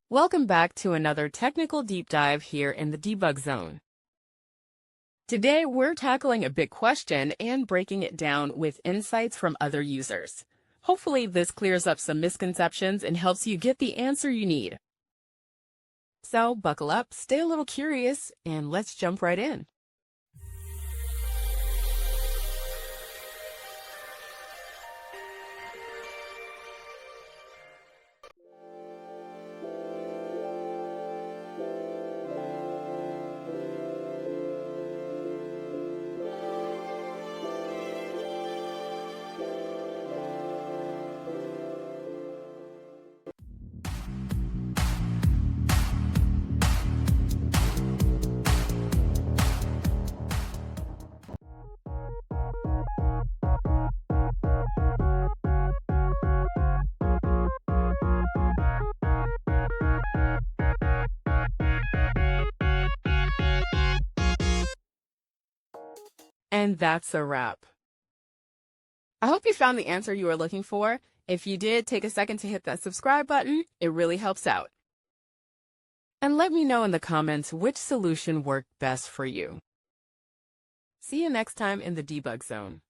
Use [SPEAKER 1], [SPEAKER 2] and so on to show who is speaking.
[SPEAKER 1] Welcome back to another technical deep dive here in the debug zone. Today, we're tackling a big question and breaking it down with insights from other users. Hopefully, this clears up some misconceptions and helps you get the answer you need. So, buckle up, stay a little curious, and let's jump right in. And that's a wrap. I hope you found the answer you were looking for. If you did, take a second to hit that subscribe button. It really helps out. And let me know in the comments which solution worked best for you. See you next time in the debug zone.